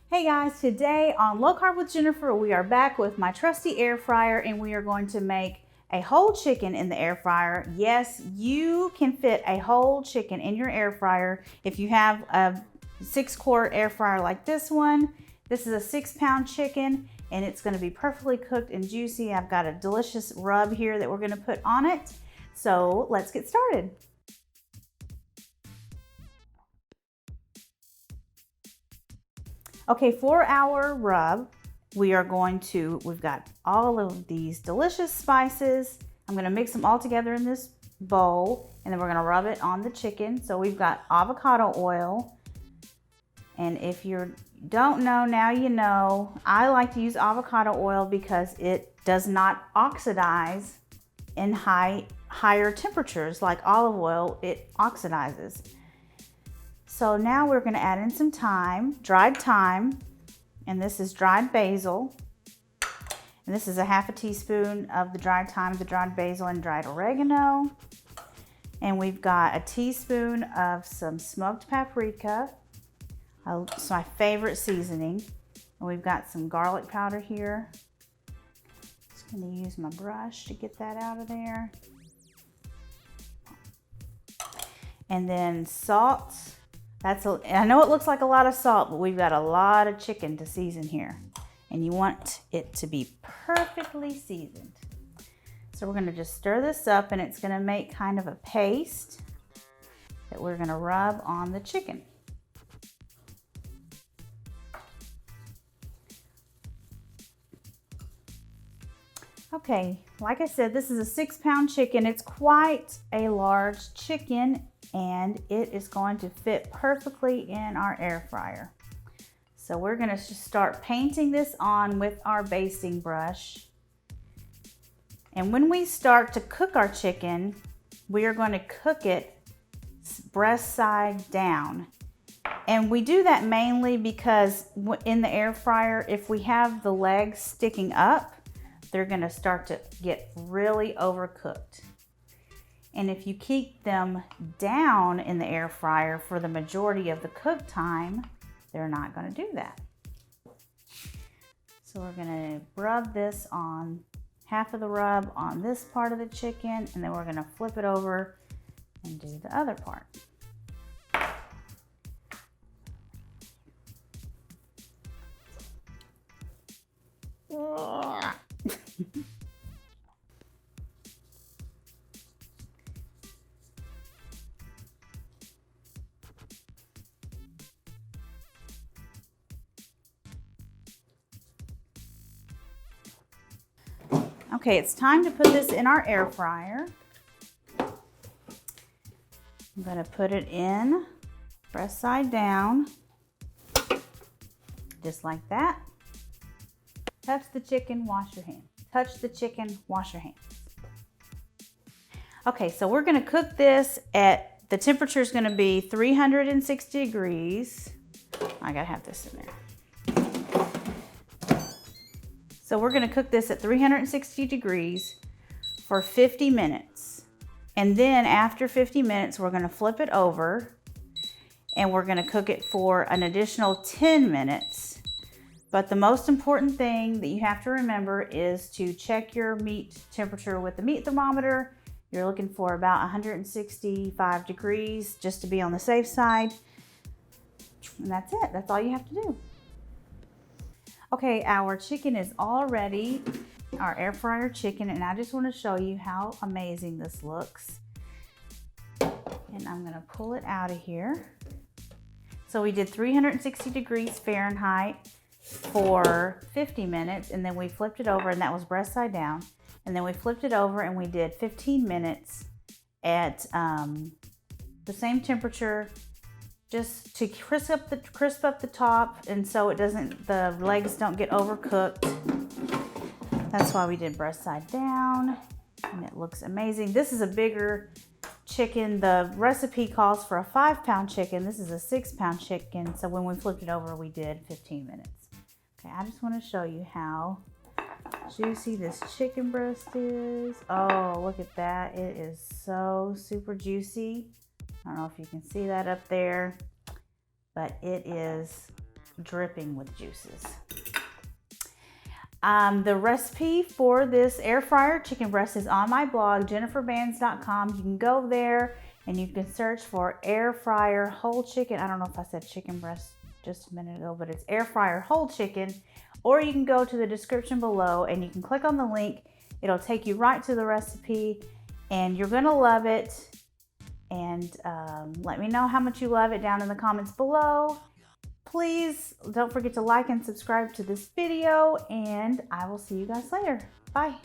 Hey guys, today on Low Carb with Jennifer, we are back with my trusty air fryer and we are going to make a whole chicken in the air fryer. Yes, you can fit a whole chicken in your air fryer if you have a 6-quart air fryer like this one. This is a 6-pound chicken and it's going to be perfectly cooked and juicy. I've got a delicious rub here that we're going to put on it. So let's get started. Okay, for our rub, we've got all of these delicious spices. I'm gonna mix them all together in this bowl, and then we're gonna rub it on the chicken. So we've got avocado oil. And if you don't know, now you know. I like to use avocado oil because it does not oxidize in higher temperatures. Like olive oil, it oxidizes. So now we're going to add in some thyme, dried thyme, and this is dried basil. And this is a half a teaspoon of the dried thyme, the dried basil, and dried oregano. And we've got a teaspoon of some smoked paprika. It's my favorite seasoning. And we've got some garlic powder here. Just going to use my brush to get that out of there. And then salt. I know it looks like a lot of salt, but we've got a lot of chicken to season here. And you want it to be perfectly seasoned. So we're gonna just stir this up and it's gonna make kind of a paste that we're gonna rub on the chicken. Okay, like I said, this is a 6-pound chicken. It's quite a large chicken and it is going to fit perfectly in our air fryer. So we're going to just start painting this on with our basting brush. And when we start to cook our chicken, we are going to cook it breast side down. And we do that mainly because in the air fryer, if we have the legs sticking up, they're going to start to get really overcooked. And if you keep them down in the air fryer for the majority of the cook time, they're not going to do that. So we're going to rub this on, half of the rub on this part of the chicken, and then we're going to flip it over and do the other part. Okay, it's time to put this in our air fryer. I'm going to put it in breast side down, just like that. Touch the chicken, wash your hands. Touch the chicken, wash your hands. Okay, so we're going to cook this at, the temperature is going to be 360 degrees. I got to have this in there. So we're going to cook this at 360 degrees for 50 minutes. And then after 50 minutes, we're going to flip it over and we're going to cook it for an additional 10 minutes. But the most important thing that you have to remember is to check your meat temperature with the meat thermometer. You're looking for about 165 degrees just to be on the safe side. And that's it. That's all you have to do. Okay, our chicken is all ready, our air fryer chicken, and I just want to show you how amazing this looks. And I'm going to pull it out of here. So we did 360 degrees Fahrenheit for 50 minutes, and then we flipped it over, and that was breast side down. And then we flipped it over and we did 15 minutes at the same temperature, just to crisp up the top, and so the legs don't get overcooked. That's why we did breast side down, and it looks amazing. This is a bigger chicken. The recipe calls for a 5-pound chicken. This is a 6-pound chicken, so when we flipped it over, we did 15 minutes. Okay, I just want to show you how juicy this chicken breast is. Oh, look at that. It is so super juicy. I don't know if you can see that up there, but it is dripping with juices. The recipe for this air fryer chicken breast is on my blog, jenniferbands.com. You can go there and you can search for air fryer whole chicken. I don't know if I said chicken breast just a minute ago, but it's air fryer whole chicken. Or you can go to the description below and you can click on the link. It'll take you right to the recipe and you're gonna love it. And let me know how much you love it down in the comments below. Please don't forget to like and subscribe to this video, and I will see you guys later. Bye.